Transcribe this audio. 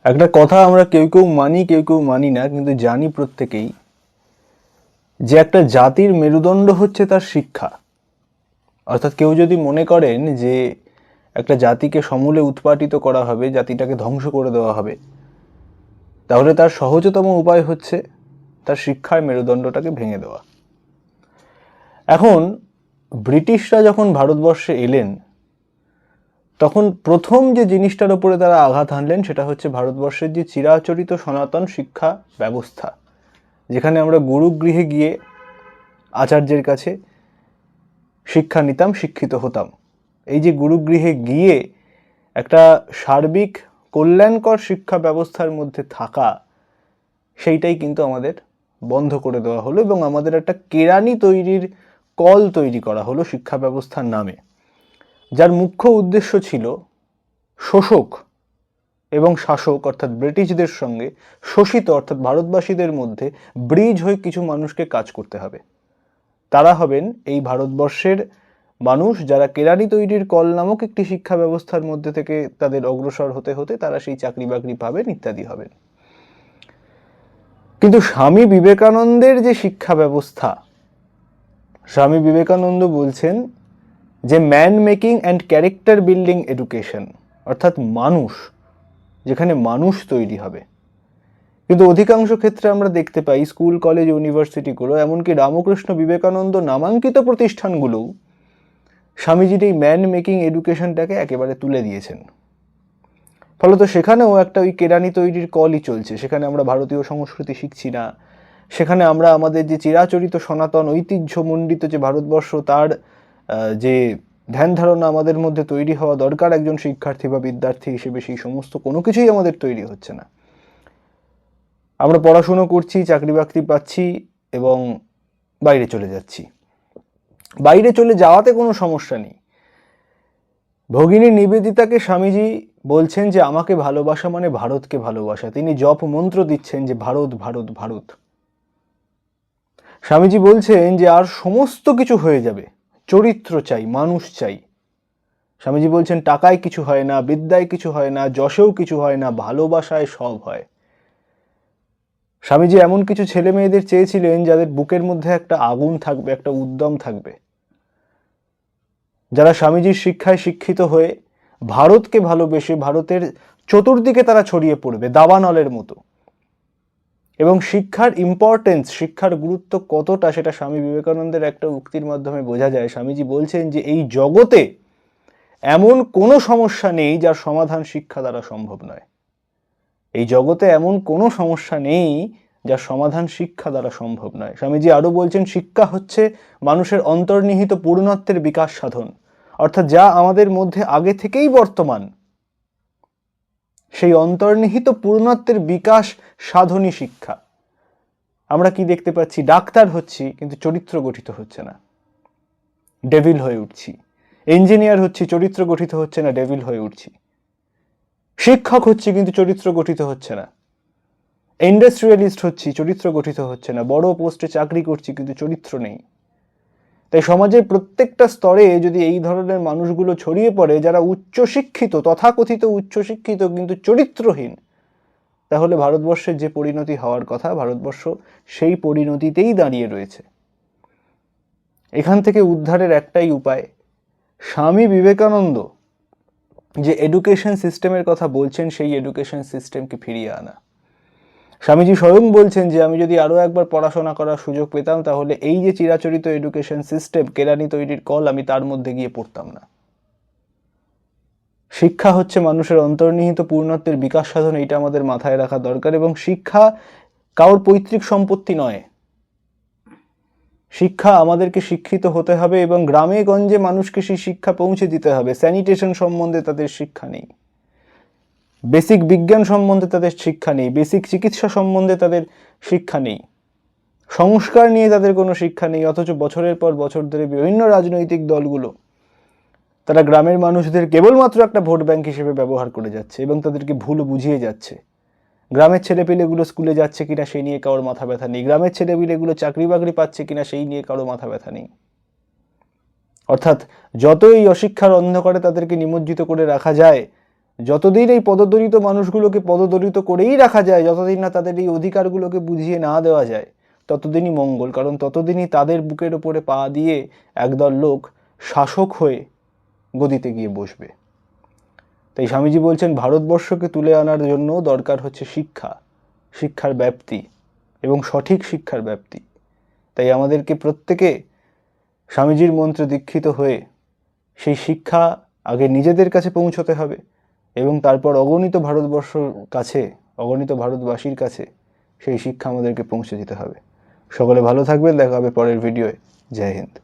একটা কথা আমরা কেউ কেউ মানি কেউ কেউ মানি না, কিন্তু জানি প্রত্যেকেই যে একটা জাতির মেরুদণ্ড হচ্ছে তার শিক্ষা। অর্থাৎ কেউ যদি মনে করেন যে একটা জাতিকে সমূলে উৎপাটিত করা হবে, জাতিটাকে ধ্বংস করে দেওয়া হবে, তাহলে তার সহজতম উপায় হচ্ছে তার শিক্ষার মেরুদণ্ডটাকে ভেঙে দেওয়া। এখন ব্রিটিশরা যখন ভারতবর্ষে এলেন, তখন প্রথম যে জিনিসটার উপরে তারা আঘাত হানলেন সেটা হচ্ছে ভারতবর্ষের যে চিরাচরিত সনাতন শিক্ষা ব্যবস্থা, যেখানে আমরা গুরুগৃহে গিয়ে আচার্যের কাছে শিক্ষা নিতাম, শিক্ষিত হতাম। এই যে গুরুগৃহে গিয়ে একটা সার্বিক কল্যাণকর শিক্ষা ব্যবস্থার মধ্যে থাকা, সেইটাই কিন্তু আমাদের বন্ধ করে দেওয়া হলো এবং আমাদের একটা কেরানি তৈরির কল তৈরি করা হলো শিক্ষা ব্যবস্থার নামে, যার মুখ্য উদ্দেশ্য ছিল শোষক এবং শাসক অর্থাৎ ব্রিটিশদের সঙ্গে শোষিত অর্থাৎ ভারতবাসীদের মধ্যে ব্রিজ হয়ে কিছু মানুষকে কাজ করতে হবে। তারা হবেন এই ভারতবর্ষের মানুষ যারা কেরানি তৈরির কল নামক একটি শিক্ষা ব্যবস্থার মধ্যে থেকে তাদের অগ্রসর হতে হতে তারা সেই চাকরি বাকরি পাবেন, ইত্যাদি হবেন। কিন্তু স্বামী বিবেকানন্দের যে শিক্ষা ব্যবস্থা, স্বামী বিবেকানন্দ বলছেন যে man making and character building education, অর্থাৎ মানুষ, যেখানে মানুষ তৈরি হবে। কিন্তু অধিকাংশ ক্ষেত্রে আমরা দেখতে পাই স্কুল কলেজ ইউনিভার্সিটিগুলো, এমনকি রামকৃষ্ণ বিবেকানন্দ নামাঙ্কিত প্রতিষ্ঠানগুলোও স্বামীজির এই ম্যান মেকিং এডুকেশনটাকে একেবারে তুলে দিয়েছেন। ফলত সেখানেও একটা ওই কেরানি তৈরির কলই চলছে। সেখানে আমরা ভারতীয় সংস্কৃতি শিখছি না, সেখানে আমরা আমাদের যে চিরাচরিত সনাতন ঐতিহ্যমণ্ডিত যে ভারতবর্ষ, তার যে ধ্যান ধারণা আমাদের মধ্যে তৈরি হওয়া দরকার একজন শিক্ষার্থী বা বিদ্যার্থী হিসেবে, সেই সমস্ত কোনো কিছুই আমাদের তৈরি হচ্ছে না। আমরা পড়াশুনো করছি, চাকরি বাকরি পাচ্ছি এবং বাইরে চলে যাচ্ছি। বাইরে চলে যাওয়াতে কোনো সমস্যা নেই। ভগিনী নিবেদিতাকে স্বামীজি বলছেন যে আমাকে ভালোবাসা মানে ভারতকে ভালোবাসা। তিনি জপ মন্ত্র দিচ্ছেন যে ভারত ভারত ভারত। স্বামীজি বলছেন যে আর সমস্ত কিছু হয়ে যাবে, চরিত্র চাই, মানুষ চাই। স্বামীজি বলছেন টাকায় কিছু হয় না, বিদ্যায় কিছু হয় না, যশেও কিছু হয় না, ভালোবাসায় সব হয়। স্বামীজি এমন কিছু ছেলে মেয়েদের চেয়েছিলেন যাদের বুকের মধ্যে একটা আগুন থাকবে, একটা উদ্যম থাকবে, যারা স্বামীজির শিক্ষায় শিক্ষিত হয়ে ভারতকে ভালোবেসে ভারতের চতুর্দিকে তারা ছড়িয়ে পড়বে দাবানলের মতো। এবং শিক্ষার ইম্পর্টেন্স, শিক্ষার গুরুত্ব কতটা, সেটা স্বামী বিবেকানন্দের একটা উক্তির মাধ্যমে বোঝা যায়। স্বামীজি বলছেন যে এই জগতে এমন কোনো সমস্যা নেই যার সমাধান শিক্ষা দ্বারা সম্ভব নয়। এই জগতে এমন কোনো সমস্যা নেই যার সমাধান শিক্ষা দ্বারা সম্ভব নয়। স্বামীজি আরও বলছেন শিক্ষা হচ্ছে মানুষের অন্তর্নিহিত পূর্ণত্বের বিকাশ সাধন, অর্থাৎ যা আমাদের মধ্যে আগে থেকেই বর্তমান, সেই অন্তর্নিহিত পূর্ণত্বের বিকাশ সাধনই শিক্ষা। আমরা কি দেখতে পাচ্ছি? ডাক্তার হচ্ছি কিন্তু চরিত্র গঠিত হচ্ছে না, ডেভিল হয়ে উঠছি। ইঞ্জিনিয়ার হচ্ছি, চরিত্র গঠিত হচ্ছে না, ডেভিল হয়ে উঠছি। শিক্ষক হচ্ছি কিন্তু চরিত্র গঠিত হচ্ছে না। ইন্ডাস্ট্রিয়ালিস্ট হচ্ছি, চরিত্র গঠিত হচ্ছে না। বড় পোস্টে চাকরি করছি কিন্তু চরিত্র নেই। তাই সমাজের প্রত্যেকটা স্তরে যদি এই ধরনের মানুষগুলো ছড়িয়ে পড়ে, যারা উচ্চশিক্ষিত, তথাকথিত উচ্চশিক্ষিত কিন্তু চরিত্রহীন, তাহলে ভারতবর্ষের যে পরিণতি হওয়ার কথা, ভারতবর্ষ সেই পরিণতিতেই দাঁড়িয়ে রয়েছে। এখান থেকে উদ্ধারের একটাই উপায়, স্বামী বিবেকানন্দ যে এডুকেশন সিস্টেমের কথা বলছেন সেই এডুকেশন সিস্টেমকে ফিরিয়ে আনা। স্বামীজি স্বয়ং বলছেন যে আমি যদি আরও একবার পড়াশোনা করার সুযোগ পেতাম, তাহলে এই যে চিরাচরিত এডুকেশন সিস্টেম, কেরানি তৈরির কল, আমি তার মধ্যে গিয়ে পড়তাম না। শিক্ষা হচ্ছে মানুষের অন্তর্নিহিত পূর্ণত্বের বিকাশ সাধন, এইটা আমাদের মাথায় রাখা দরকার। এবং শিক্ষা কারোর পৈতৃক সম্পত্তি নয়। শিক্ষা আমাদেরকে শিক্ষিত হতে হবে এবং গ্রামে গঞ্জে মানুষকে সেই শিক্ষা পৌঁছে দিতে হবে। স্যানিটেশন সম্বন্ধে তাদের শিক্ষা নেই, বেসিক বিজ্ঞান সম্বন্ধে তাদের শিক্ষা নেই, বেসিক চিকিৎসা সম্বন্ধে তাদের শিক্ষা নেই, সংস্কার নিয়ে তাদের কোনো শিক্ষা নেই। অথচ বছরের পর বছর ধরে বিভিন্ন রাজনৈতিক দলগুলো তারা গ্রামের মানুষদের কেবলমাত্র একটা ভোট ব্যাংক হিসেবে ব্যবহার করে যাচ্ছে এবং তাদেরকে ভুল বুঝিয়ে যাচ্ছে। গ্রামের ছেলেপিলেগুলো স্কুলে যাচ্ছে কিনা সেই নিয়ে কারোর মাথা ব্যথা নেই, গ্রামের ছেলেপিলেগুলো চাকরি বাকরি পাচ্ছে কিনা সেই নিয়ে কারো মাথা ব্যথা নেই। অর্থাৎ যতই অশিক্ষার অন্ধকারে তাদেরকে নিমজ্জিত করে রাখা যায়, যতদিন এই পদদলিত মানুষগুলোকে পদদলিত করেই রাখা যায়, যতদিন না তাদের এই অধিকারগুলোকে বুঝিয়ে না দেওয়া যায়, ততদিনই মঙ্গল। কারণ ততদিনই তাদের বুকের ওপরে পা দিয়ে একদল লোক শাসক হয়ে গদিতে গিয়ে বসবে। তাই স্বামীজি বলছেন ভারতবর্ষকে তুলে আনার জন্য দরকার হচ্ছে শিক্ষা, শিক্ষার ব্যাপ্তি এবং সঠিক শিক্ষার ব্যাপ্তি। তাই আমাদেরকে প্রত্যেকে স্বামীজির মন্ত্রে দীক্ষিত হয়ে সেই শিক্ষা আগে নিজেদের কাছে পৌঁছতে হবে এবং তারপর অগণিত ভারতবর্ষর কাছে, অগণিত ভারতবাসীর কাছে সেই শিক্ষা আমাদেরকে পৌঁছে দিতে হবে। সকলে ভালো থাকবেন, দেখা হবে পরের ভিডিওয়ে। জয় হিন্দ।